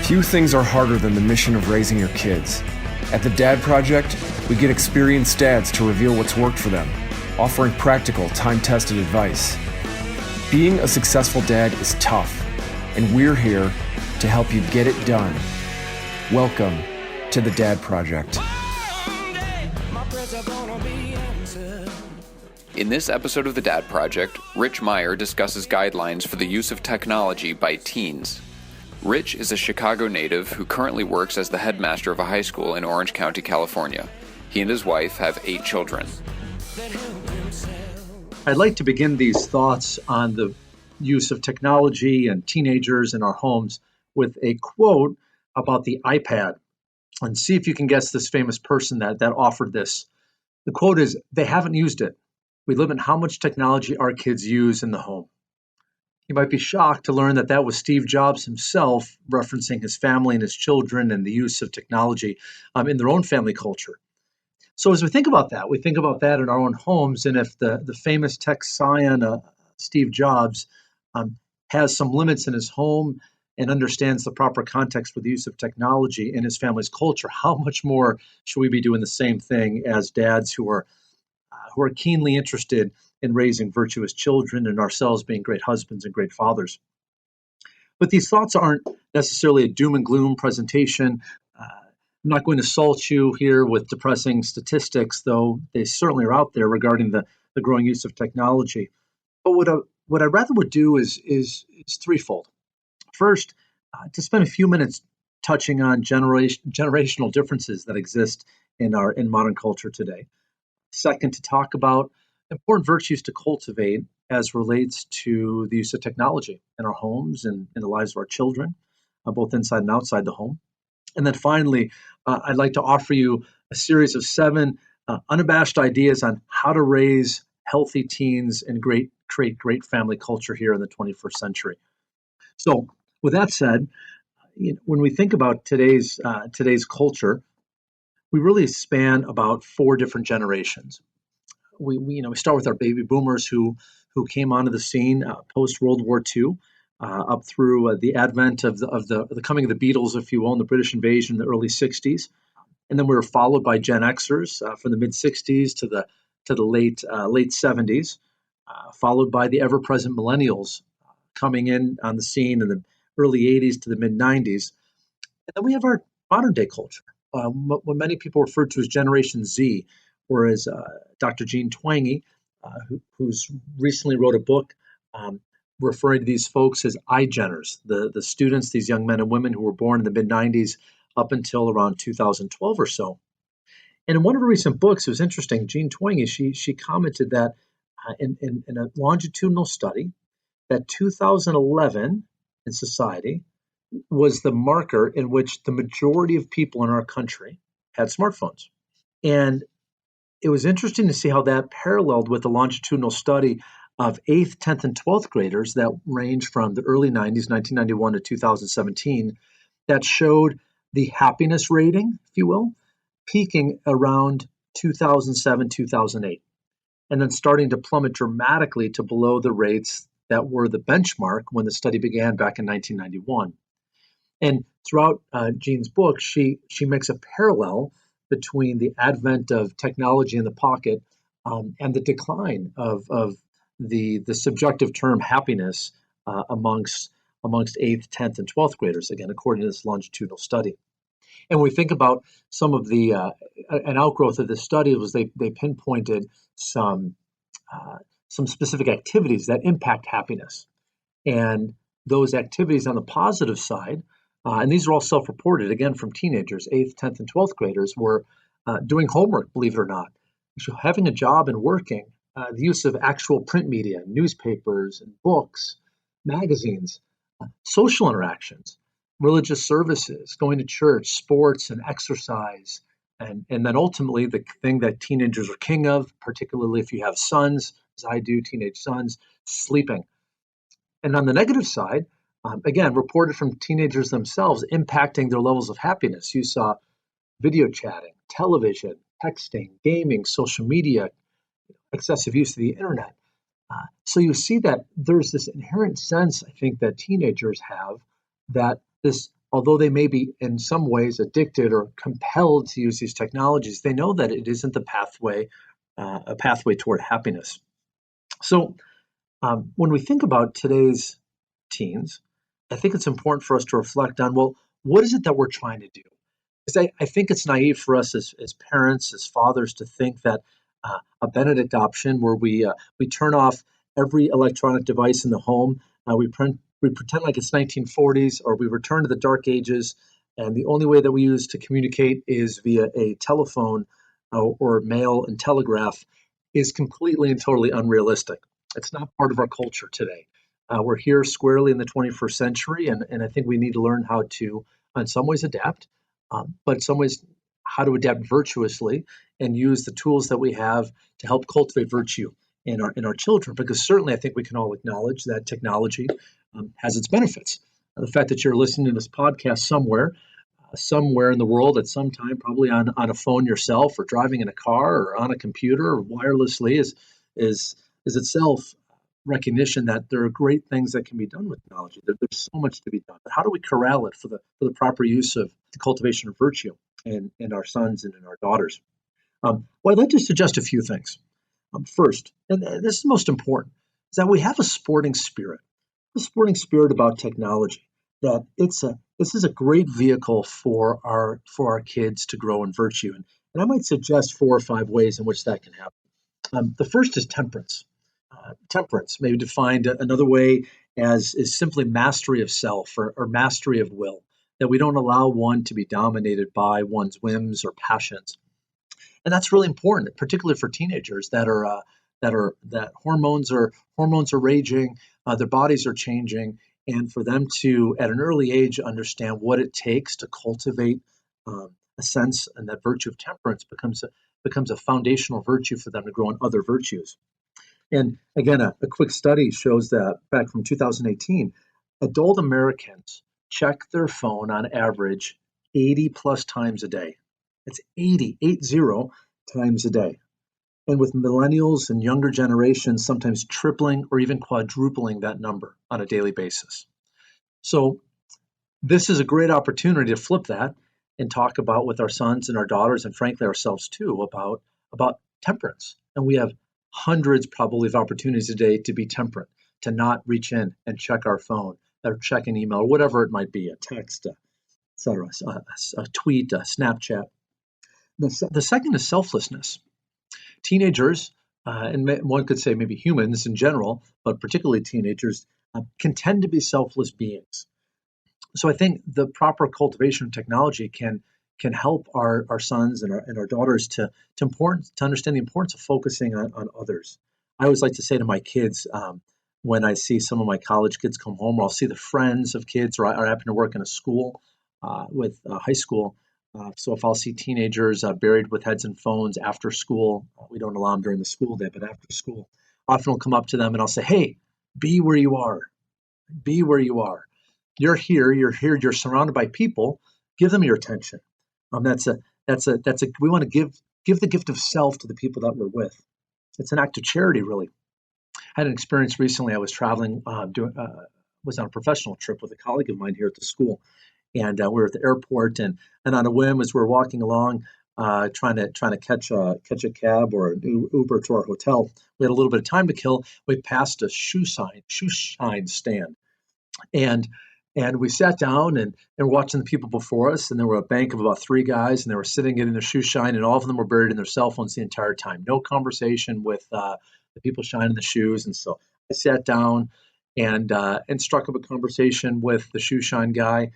Few things are harder than the mission of raising your kids. At the Dad Project, we get experienced dads to reveal what's worked for them, offering practical, time-tested advice. Being a successful dad is tough, and we're here to help you get it done. Welcome to the Dad Project. In this episode of the Dad Project, Rich Meyer discusses guidelines for the use of technology by teens. Rich is a Chicago native who currently works as the headmaster of a high school in Orange County, California. He and his wife have 8 children. I'd like to begin these thoughts on the use of technology and teenagers in our homes with a quote about the iPad, and see if you can guess this famous person that offered this. The quote is, "They haven't used it. We limit how much technology our kids use in the home." You might be shocked to learn that was Steve Jobs himself referencing his family and his children and the use of technology in their own family culture. So as we think about that in our own homes, and if the famous tech scion Steve Jobs has some limits in his home and understands the proper context for the use of technology in his family's culture, how much more should we be doing the same thing as dads who are keenly interested in raising virtuous children and ourselves being great husbands and great fathers? But these thoughts aren't necessarily a doom and gloom presentation. I'm not going to salt you here with depressing statistics, though they certainly are out there regarding the growing use of technology. But what I rather would do is threefold. First, to spend a few minutes touching on generational differences that exist in modern culture today. Second, to talk about important virtues to cultivate as relates to the use of technology in our homes and in the lives of our children, both inside and outside the home. And then finally, I'd like to offer you a series of 7 unabashed ideas on how to raise healthy teens and create great family culture here in the 21st century. So with that said, when we think about today's culture, we really span about 4 different generations. We start with our baby boomers who came onto the scene post World War II, up through the advent of the coming of the Beatles, if you will, and the British invasion in the early '60s, and then we were followed by Gen Xers from the mid '60s to the late '70s, followed by the ever-present millennials coming in on the scene in the early '80s to the mid '90s, and then we have our modern day culture. What many people refer to as Generation Z, or as Dr. Jean Twenge, who's recently wrote a book referring to these folks as iGeners, the students, these young men and women who were born in the mid-'90s up until around 2012 or so. And in one of her recent books, it was interesting, Jean Twenge, she commented that in a longitudinal study, that 2011 in society was the marker in which the majority of people in our country had smartphones. And it was interesting to see how that paralleled with the longitudinal study of 8th, 10th, and 12th graders that ranged from the early 90s, 1991 to 2017, that showed the happiness rating, if you will, peaking around 2007, 2008, and then starting to plummet dramatically to below the rates that were the benchmark when the study began back in 1991. And throughout Jean's book, she makes a parallel between the advent of technology in the pocket and the decline of the subjective term happiness amongst 8th, 10th, and 12th graders, again, according to this longitudinal study. And when we think about some of an outgrowth of this study was they pinpointed some specific activities that impact happiness. And those activities on the positive side, and these are all self-reported, again, from teenagers, 8th, 10th, and 12th graders, were doing homework, believe it or not, having a job and working, the use of actual print media, newspapers and books, magazines, social interactions, religious services, going to church, sports and exercise, and then ultimately the thing that teenagers are king of, particularly if you have sons, as I do, teenage sons, sleeping. And on the negative side, again, reported from teenagers themselves impacting their levels of happiness. You saw video chatting, television, texting, gaming, social media, excessive use of the internet. So you see that there's this inherent sense, I think, that teenagers have that this although they may be in some ways addicted or compelled to use these technologies, they know that it isn't the pathway, a pathway toward happiness. So when we think about today's teens, I think it's important for us to reflect on, well, what is it that we're trying to do? Because I think it's naive for us as parents, as fathers, to think that a Benedict option where we turn off every electronic device in the home, we pretend like it's 1940s, or we return to the dark ages, and the only way that we use to communicate is via a telephone or mail and telegraph, is completely and totally unrealistic. It's not part of our culture today. We're here squarely in the 21st century, and I think we need to learn how to, in some ways, adapt, but in some ways, how to adapt virtuously and use the tools that we have to help cultivate virtue in our children. Because certainly, I think we can all acknowledge that technology has its benefits. The fact that you're listening to this podcast somewhere in the world at some time, probably on a phone yourself, or driving in a car, or on a computer, or wirelessly, is itself recognition that there are great things that can be done with technology. There's so much to be done. But how do we corral it for the proper use of the cultivation of virtue in our sons and in our daughters? Well, I'd like to suggest a few things. First, and this is most important, is that we have a sporting spirit about technology. That this is a great vehicle for our kids to grow in virtue, and I might suggest 4 or 5 ways in which that can happen. The first is temperance. Temperance, maybe defined another way as is simply mastery of self, or mastery of will. That we don't allow one to be dominated by one's whims or passions, and that's really important, particularly for teenagers that hormones are raging, their bodies are changing, and for them to at an early age understand what it takes to cultivate a sense, and that virtue of temperance becomes a foundational virtue for them to grow in other virtues. And again, a quick study shows that back from 2018, adult Americans check their phone on average 80 plus times a day. It's 80 times a day. And with millennials and younger generations sometimes tripling or even quadrupling that number on a daily basis. So this is a great opportunity to flip that and talk about with our sons and our daughters, and frankly ourselves too, about temperance. And we have hundreds probably of opportunities today to be temperate, to not reach in and check our phone or check an email or whatever it might be, a text, etc., a tweet, a Snapchat. The second is selflessness. Teenagers, and one could say maybe humans in general, but particularly teenagers, can tend to be selfless beings. So I think the proper cultivation of technology can help our sons and our daughters to understand the importance of focusing on others. I always like to say to my kids, when I see some of my college kids come home, or I'll see the friends of kids, or I happen to work in a school with high school. So if I'll see teenagers buried with heads in phones after school, we don't allow them during the school day, but after school, often I'll come up to them and I'll say, "Hey, be where you are. Be where you are. You're here. You're here. You're surrounded by people. Give them your attention." That's a we want to give the gift of self to the people that we're with. It's an act of charity, really. I had an experience recently. I was traveling, was on a professional trip with a colleague of mine here at the school, and we were at the airport, and on a whim, as we were walking along, trying to catch a cab or an Uber to our hotel, we had a little bit of time to kill. We passed a shoe shine stand, and we sat down and watching the people before us, and there were a bank of about 3 guys, and they were sitting getting their shoe shine, and all of them were buried in their cell phones the entire time. No conversation with the people shining the shoes. And so I sat down and struck up a conversation with the shoe shine guy.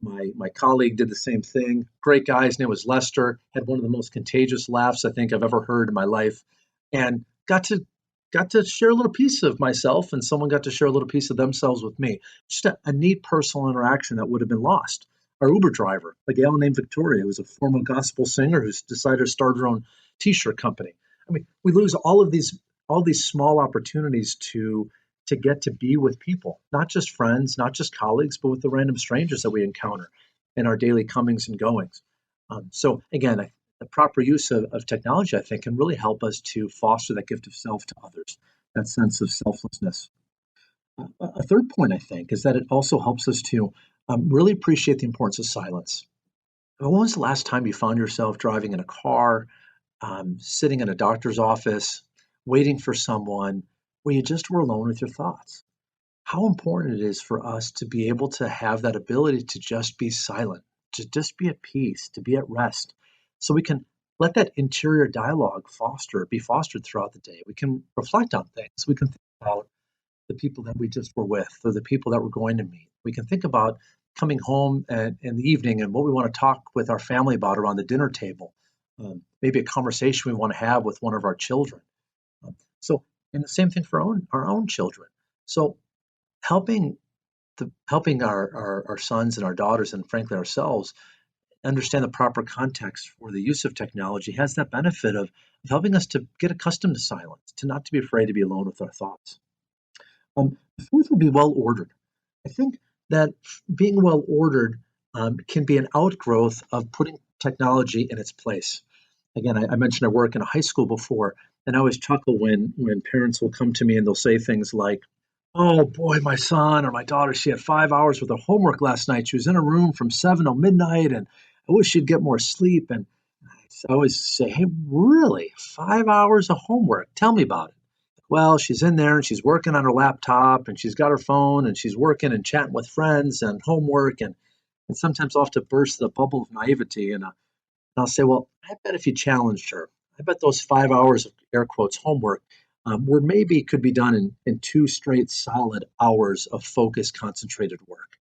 My colleague did the same thing. Great guy. His name was Lester. Had one of the most contagious laughs I think I've ever heard in my life, and got to share a little piece of myself, and someone got to share a little piece of themselves with me. Just a neat personal interaction that would have been lost. Our Uber driver, a gal named Victoria, who was a former gospel singer who's decided to start her own T-shirt company. I mean, we lose all these small opportunities to get to be with people, not just friends, not just colleagues, but with the random strangers that we encounter in our daily comings and goings. So again, the proper use of technology, I think, can really help us to foster that gift of self to others, that sense of selflessness. A third point, I think, is that it also helps us to really appreciate the importance of silence. When was the last time you found yourself driving in a car, sitting in a doctor's office, waiting for someone, where you just were alone with your thoughts? How important it is for us to be able to have that ability to just be silent, to just be at peace, to be at rest, so we can let that interior dialogue be fostered throughout the day. We can reflect on things. We can think about the people that we just were with or the people that we're going to meet. We can think about coming home in the evening and what we want to talk with our family about around the dinner table. Maybe a conversation we want to have with one of our children. So, and the same thing for our own children. So, helping helping our sons and our daughters and frankly ourselves understand the proper context for the use of technology has that benefit of helping us to get accustomed to silence, to not to be afraid to be alone with our thoughts. The fourth would be well ordered. I think that being well ordered can be an outgrowth of putting technology in its place. Again, I mentioned I work in a high school before, and I always chuckle when parents will come to me and they'll say things like, "Oh boy, my son or my daughter, she had 5 hours worth of homework last night. She was in a room from 7 till midnight, and I wish she'd get more sleep." And I always say, "Hey, really? 5 hours of homework? Tell me about it." Well, she's in there and she's working on her laptop and she's got her phone and she's working and chatting with friends and homework. And sometimes I'll have to burst the bubble of naivety. And I'll say, well, I bet if you challenged her, I bet those 5 hours of air quotes homework were maybe could be done in two straight solid hours of focused, concentrated work.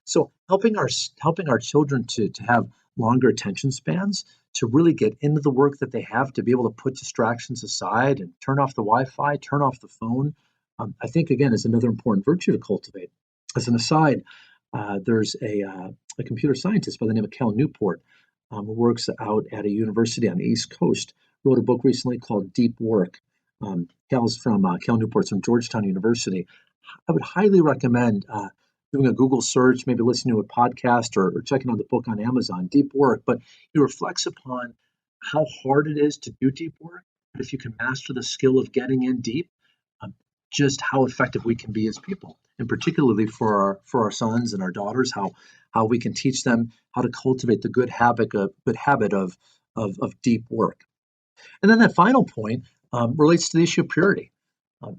So helping our children to have longer attention spans, to really get into the work that they have, to be able to put distractions aside and turn off the Wi-Fi, turn off the phone, I think again is another important virtue to cultivate. As an aside, there's a computer scientist by the name of Cal Newport who works out at a university on the East Coast. Wrote a book recently called Deep Work. Cal Newport's from Georgetown University. I would highly recommend doing a Google search, maybe listening to a podcast or checking out the book on Amazon, Deep Work. But he reflects upon how hard it is to do deep work. But if you can master the skill of getting in deep, um, just how effective we can be as people, and particularly for our sons and our daughters, how we can teach them how to cultivate the good habit of deep work. And then that final point relates to the issue of purity.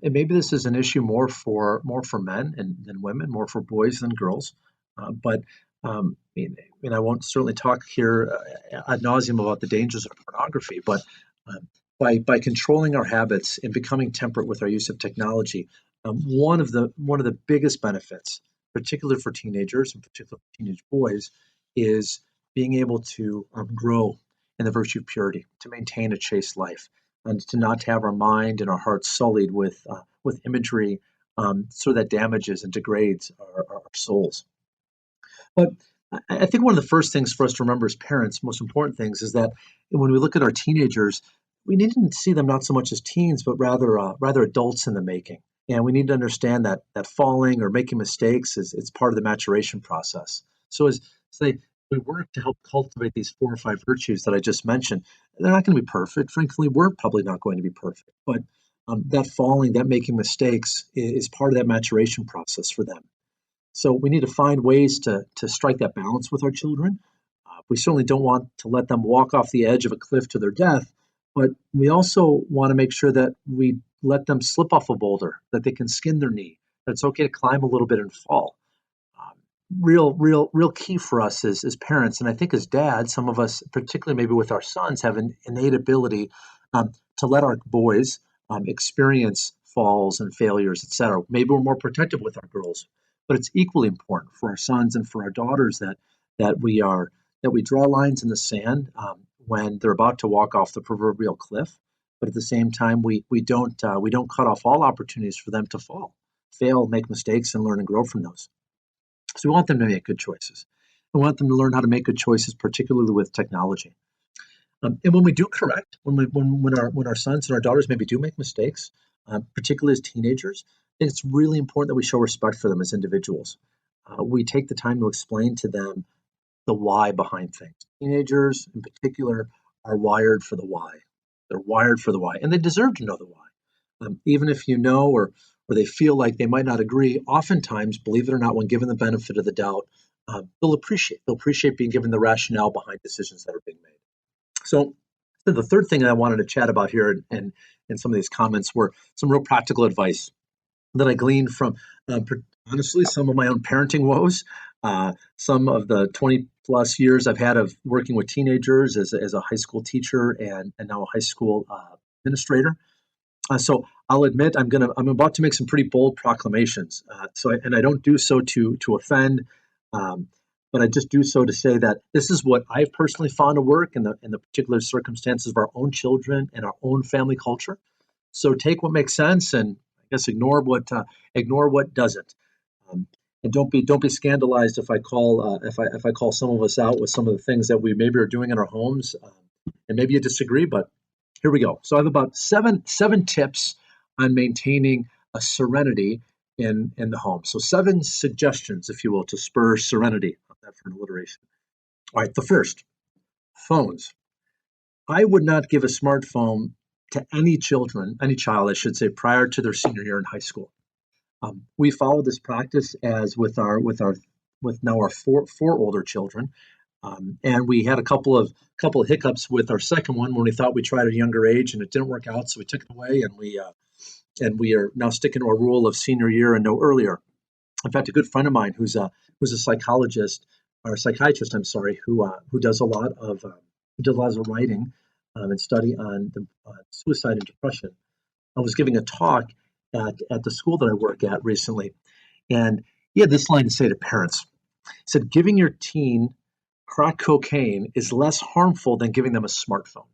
And maybe this is an issue more for men than women, more for boys than girls. But I won't certainly talk here ad nauseum about the dangers of pornography. But by controlling our habits and becoming temperate with our use of technology, one of the biggest benefits, particularly for teenagers and particularly for teenage boys, is being able to grow in the virtue of purity, to maintain a chaste life, and to not have our mind and our hearts sullied with imagery, so that damages and degrades our souls. But I think one of the first things for us to remember as parents, most important things, is that when we look at our teenagers, we need to see them not so much as teens, but rather adults in the making. And we need to understand that falling or making mistakes is it's part of the maturation process. So we work to help cultivate these four or five virtues that I just mentioned, they're not going to be perfect. Frankly, we're probably not going to be perfect. But that falling, that making mistakes, is part of that maturation process for them. So we need to find ways to strike that balance with our children. We certainly don't want to let them walk off the edge of a cliff to their death, but we also want to make sure that we let them slip off a boulder, that they can skin their knee, that it's okay to climb a little bit and fall. Um, real key for us as parents, and I think as dads, some of us, particularly maybe with our sons, have an innate ability to let our boys experience falls and failures, etc. Maybe we're more protective with our girls, but it's equally important for our sons and for our daughters that we are that we draw lines in the sand when they're about to walk off the proverbial cliff. But at the same time, we don't cut off all opportunities for them to fall, fail, make mistakes, and learn and grow from those. So we want them to make good choices. We want them to learn how to make good choices, particularly with technology. And when we do correct, when our sons and our daughters maybe do make mistakes, particularly as teenagers, I think it's really important that we show respect for them as individuals. We take the time to explain to them the why behind things. Teenagers, in particular, are wired for the why. They're wired for the why, and they deserve to know the why. Even if you know or they feel like they might not agree, oftentimes, believe it or not, when given the benefit of the doubt, they'll appreciate being given the rationale behind decisions that are being made. So the third thing that I wanted to chat about here and some of these comments were some real practical advice that I gleaned from, honestly, some of my own parenting woes, some of the 20 plus years I've had of working with teenagers as a high school teacher and now a high school administrator. So I'll admit I'm about to make some pretty bold proclamations. And I don't do so to offend, um, but I just do so to say that this is what I've personally found to work in the particular circumstances of our own children and our own family culture. So take what makes sense, and I guess ignore what doesn't. Um, and don't be scandalized if I call some of us out with some of the things that we maybe are doing in our homes, and maybe you disagree, but here we go. So I have about seven tips on maintaining a serenity in the home. So 7 suggestions, if you will, to spur serenity. How's that for an alliteration? All right, the first, phones. I would not give a smartphone to any child, I should say, prior to their senior year in high school. We follow this practice as with now our four older children, and we had a couple of hiccups with our second one when we thought we tried at a younger age and it didn't work out, so we took it away, and we are now sticking to our rule of senior year and no earlier. In fact, a good friend of mine who's a psychologist or a psychiatrist, I'm sorry, who does a lot of writing and study on suicide and depression. I was giving a talk at the school that I work at recently, and he had this line to say to parents. He said, "Giving your teen crack cocaine is less harmful than giving them a smartphone."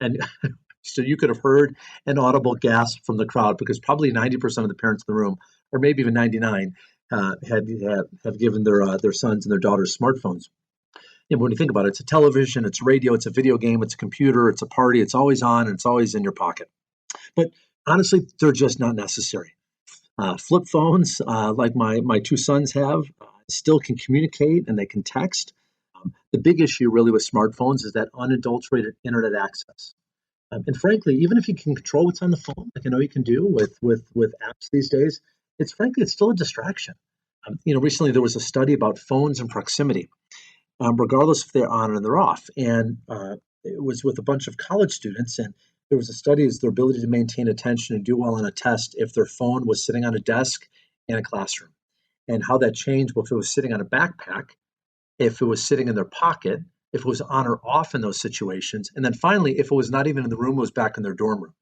And so you could have heard an audible gasp from the crowd because probably 90% of the parents in the room, or maybe even 99, have given their sons and their daughters smartphones. Yeah, but when you think about it, it's a television, it's radio, it's a video game, it's a computer, it's a party, it's always on, and it's always in your pocket. But honestly, they're just not necessary. Flip phones, like my two sons have, still can communicate and they can text. The big issue really with smartphones is that unadulterated internet access. And frankly, even if you can control what's on the phone, like I know you can do with apps these days, it's still a distraction. Recently there was a study about phones and proximity, regardless if they're on or they're off. And it was with a bunch of college students, and there was a study as their ability to maintain attention and do well on a test if their phone was sitting on a desk in a classroom, and how that changed if it was sitting on a backpack, if it was sitting in their pocket, if it was on or off in those situations, and then finally, if it was not even in the room, it was back in their dorm room.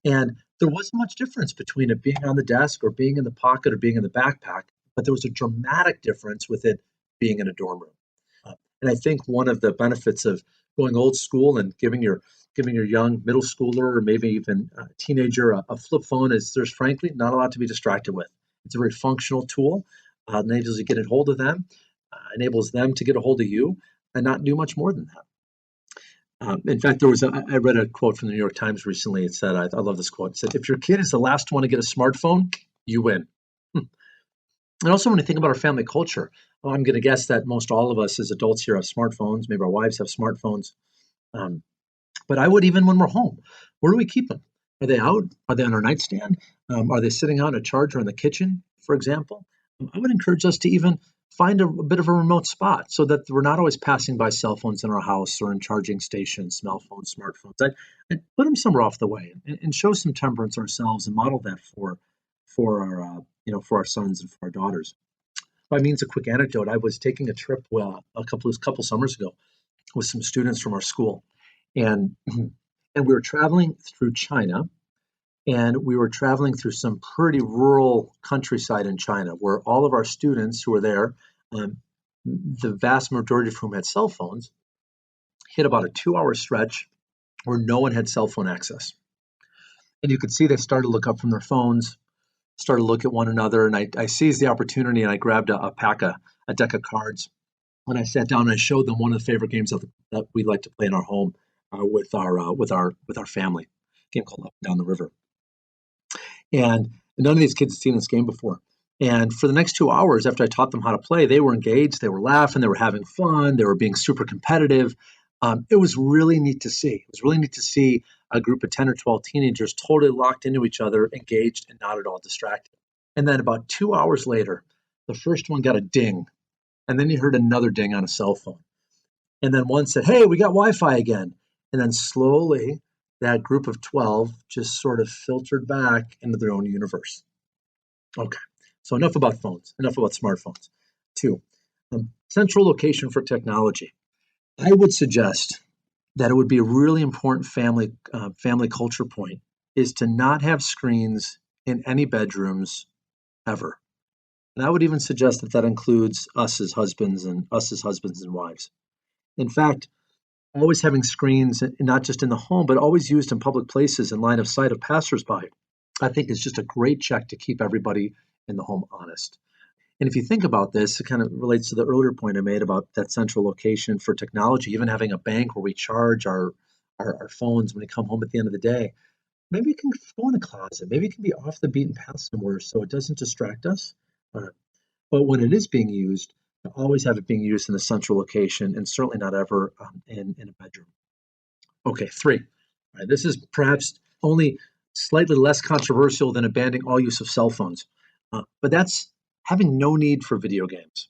And there wasn't much difference between it being on the desk or being in the pocket or being in the backpack, but there was a dramatic difference with it being in a dorm room. And I think one of the benefits of going old school and giving your young middle schooler or maybe even a teenager a flip phone is there's frankly not a lot to be distracted with. It's a very functional tool, enables you to get a hold of them, enables them to get a hold of you, and not do much more than that. In fact, I read a quote from the New York Times recently. It said, I love this quote. It said, "If your kid is the last one to get a smartphone, you win." And also, when you think about our family culture, well, I'm going to guess that most all of us as adults here have smartphones. Maybe our wives have smartphones. Um, but I would, even when we're home, where do we keep them? Are they out? Are they on our nightstand? Are they sitting out on a charger in the kitchen, for example? I would encourage us to even find a bit of a remote spot so that we're not always passing by cell phones in our house or in charging stations, small phones, smartphones. I'd put them somewhere off the way and show some temperance ourselves and model that for our sons and for our daughters. By means of quick anecdote, I was taking a trip a couple summers ago with some students from our school, and and we were traveling through China, and we were traveling through some pretty rural countryside in China, where all of our students who were there, um, the vast majority of whom had cell phones, hit about a 2-hour stretch where no one had cell phone access, and you could see they started to look up from their phones, started to look at one another, and I seized the opportunity and I grabbed a deck of cards. When I sat down and I showed them one of the favorite games that we like to play in our home with our family, a game called Up and Down the River. And none of these kids had seen this game before. And for the next 2 hours after I taught them how to play, they were engaged, they were laughing, they were having fun, they were being super competitive. It was really neat to see. It was really neat to see a group of 10 or 12 teenagers totally locked into each other, engaged and not at all distracted. And then about 2 hours later, the first one got a ding. And then you heard another ding on a cell phone. And then one said, hey, we got Wi-Fi again. And then slowly that group of 12 just sort of filtered back into their own universe. Okay, so enough about phones, enough about smartphones. Two, central location for technology. I would suggest that it would be a really important family culture point is to not have screens in any bedrooms ever. And I would even suggest that that includes us as husbands and wives. In fact, always having screens, not just in the home, but always used in public places in line of sight of passersby, I think is just a great check to keep everybody in the home honest. And if you think about this, it kind of relates to the earlier point I made about that central location for technology, even having a bank where we charge our phones when we come home at the end of the day. Maybe it can go in a closet. Maybe it can be off the beaten path somewhere so it doesn't distract us. But when it is being used, always have it being used in a central location and certainly not ever in a bedroom. Okay, three. All right, this is perhaps only slightly less controversial than abandoning all use of cell phones, but that's having no need for video games.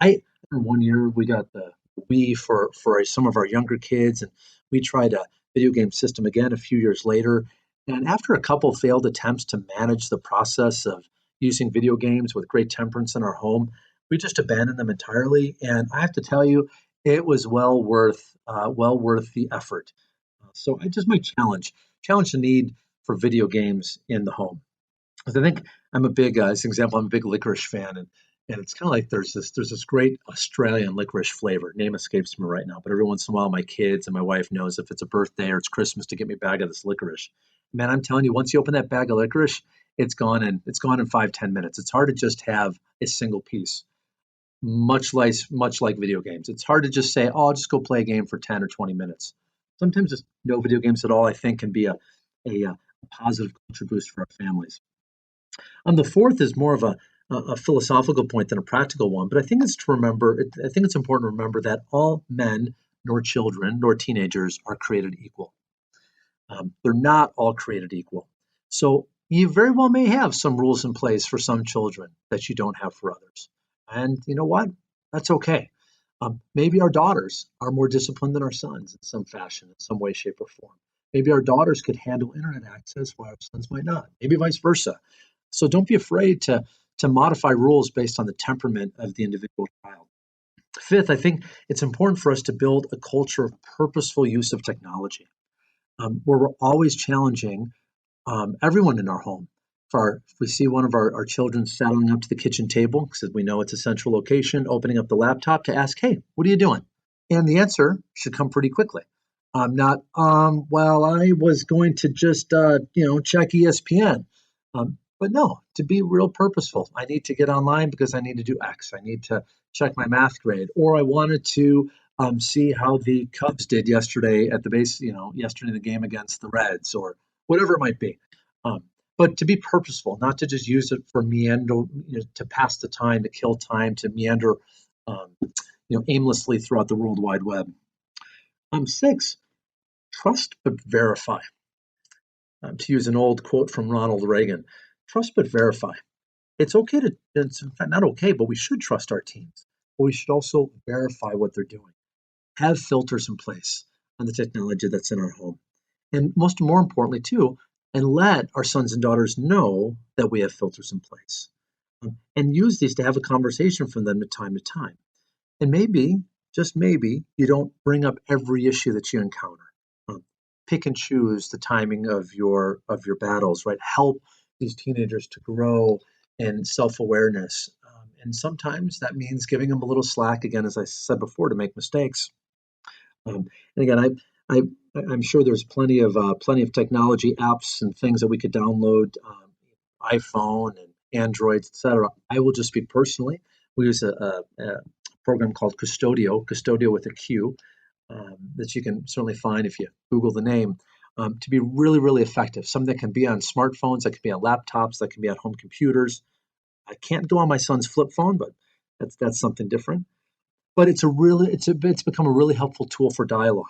I remember one year we got the Wii for some of our younger kids, and we tried a video game system again a few years later. And after a couple failed attempts to manage the process of using video games with great temperance in our home, we just abandoned them entirely. And I have to tell you, it was well worth the effort. So I just might challenge the need for video games in the home. 'Cause I think I'm a big, as an example, I'm a big licorice fan, and it's kind of like there's this great Australian licorice flavor. Name escapes me right now, but every once in a while, my kids and my wife knows if it's a birthday or it's Christmas to get me a bag of this licorice. Man, I'm telling you, once you open that bag of licorice, it's gone in 5-10 minutes. It's hard to just have a single piece. Much like video games, it's hard to just say, "Oh, I'll just go play a game for 10 or 20 minutes." Sometimes just no video games at all, I think, can be a positive culture boost for our families. The fourth is more of a philosophical point than a practical one, but I think it's to remember. I think it's important to remember that all men, nor children, nor teenagers are created equal. They're not all created equal. So you very well may have some rules in place for some children that you don't have for others. And you know what? That's okay. Maybe our daughters are more disciplined than our sons in some fashion, in some way, shape, or form. Maybe our daughters could handle internet access while our sons might not. Maybe vice versa. So don't be afraid to modify rules based on the temperament of the individual child. Fifth, I think it's important for us to build a culture of purposeful use of technology, where we're always challenging everyone in our home. If we see one of our children saddling up to the kitchen table, because we know it's a central location, opening up the laptop to ask, hey, what are you doing? And the answer should come pretty quickly. Not, well, I was going to just, check ESPN. But no, to be real purposeful. I need to get online because I need to do X. I need to check my math grade, or I wanted to see how the Cubs did yesterday at the base, yesterday in the game against the Reds, or whatever it might be. But to be purposeful, not to just use it for meander, to pass the time, to kill time, to meander, aimlessly throughout the World Wide Web. Six, trust but verify. To use an old quote from Ronald Reagan, trust but verify. It's in fact not okay, but we should trust our teams. But we should also verify what they're doing. Have filters in place on the technology that's in our home. And more importantly, too, and let our sons and daughters know that we have filters in place. And use these to have a conversation from them time to time. And maybe, just maybe, you don't bring up every issue that you encounter. Pick and choose the timing of your battles, right? Help these teenagers to grow in self-awareness. And sometimes that means giving them a little slack, again, as I said before, to make mistakes. And again, I'm sure there's plenty of technology apps and things that we could download, iPhone and Android, etc. I will just speak personally. We use a program called Custodio with a Q, that you can certainly find if you Google the name, to be really, really effective. Something that can be on smartphones, that can be on laptops, that can be on home computers. I can't go on my son's flip phone, but that's something different. But it's become a really helpful tool for dialogue.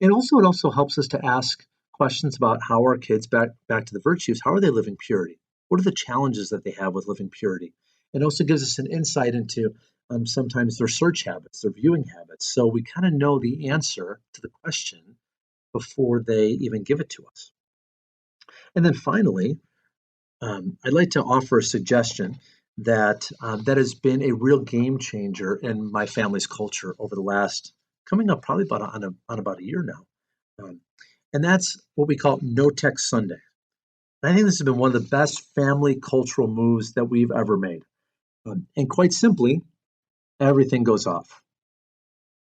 And also, it also helps us to ask questions about how our kids, back to the virtues, how are they living purity? what are the challenges that they have with living purity? It also gives us an insight into sometimes their search habits, their viewing habits. So we kind of know the answer to the question before they even give it to us. And then finally, I'd like to offer a suggestion that has been a real game changer in my family's culture over the last coming up probably about a year now, and that's what we call No Tech Sunday. And I think this has been one of the best family cultural moves that we've ever made. And quite simply, everything goes off.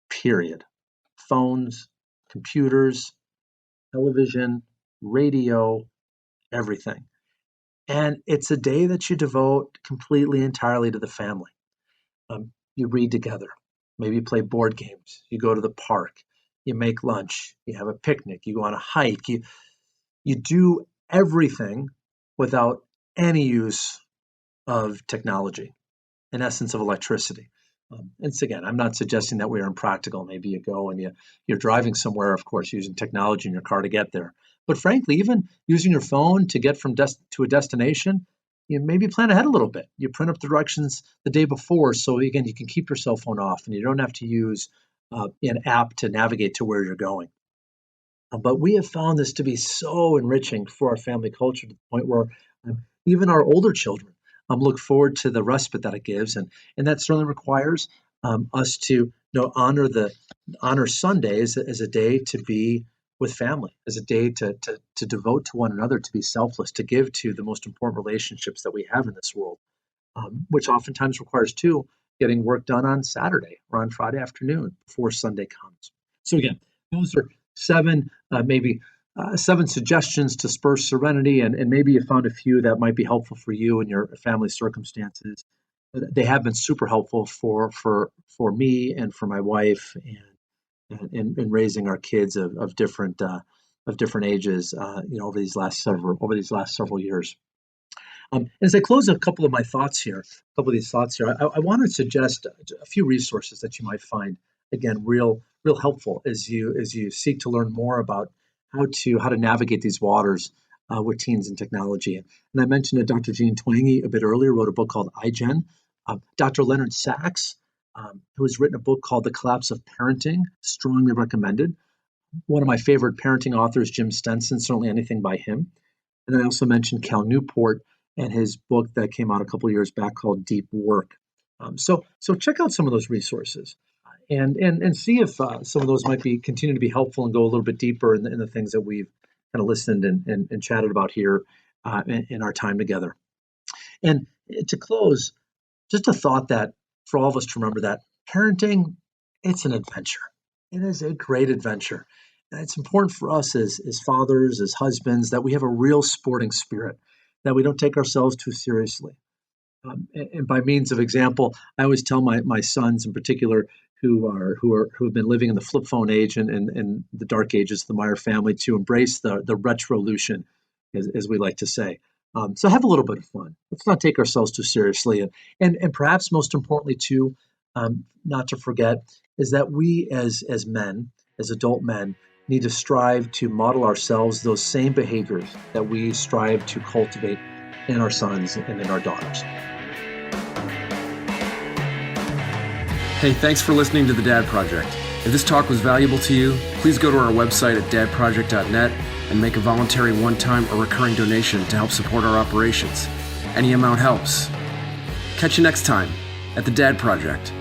Period. Phones, computers, television, radio, everything. And it's a day that you devote completely, entirely to the family. You read together, maybe you play board games, you go to the park, you make lunch, you have a picnic, you go on a hike, you do everything without any use of technology, in essence, of electricity. And so again, I'm not suggesting that we are impractical. Maybe you go and you're driving somewhere, of course, using technology in your car to get there. But frankly, even using your phone to get from to a destination, you maybe plan ahead a little bit. You print up directions the day before, so again, you can keep your cell phone off, and you don't have to use an app to navigate to where you're going. But we have found this to be so enriching for our family culture to the point where even our older children look forward to the respite that it gives, and that certainly requires us to honor Sunday as a day to be with family, as a day to devote to one another, to be selfless, to give to the most important relationships that we have in this world, which oftentimes requires too getting work done on Saturday or on Friday afternoon before Sunday comes. So again, those are seven suggestions to spur serenity, and maybe you found a few that might be helpful for you and your family circumstances. They have been super helpful for me and for my wife, and in raising our kids of different ages, over these last several years. As I close a couple of these thoughts here, I want to suggest a few resources that you might find, again, real helpful as you seek to learn more about how to navigate these waters with teens and technology. And I mentioned that Dr. Jean Twenge a bit earlier wrote a book called iGen. Dr. Leonard Sachs, who has written a book called The Collapse of Parenting, strongly recommended. One of my favorite parenting authors, Jim Stenson, certainly anything by him. And I also mentioned Cal Newport and his book that came out a couple of years back called Deep Work. So check out some of those resources and see if some of those might continue to be helpful and go a little bit deeper in the things that we've kind of listened and chatted about here in our time together. And to close, just a thought that for all of us to remember that parenting, it's an adventure. It is a great adventure. And it's important for us as fathers, as husbands, that we have a real sporting spirit, that we don't take ourselves too seriously. And by means of example, I always tell my sons in particular who have been living in the flip phone age and the dark ages of the Meyer family to embrace the retrolution, as we like to say. So have a little bit of fun. Let's not take ourselves too seriously. And perhaps most importantly, too, not to forget, is that we as men, as adult men, need to strive to model ourselves those same behaviors that we strive to cultivate in our sons and in our daughters. Hey, thanks for listening to The Dad Project. If this talk was valuable to you, please go to our website at dadproject.net and make a voluntary one-time or recurring donation to help support our operations. Any amount helps. Catch you next time at The Dad Project.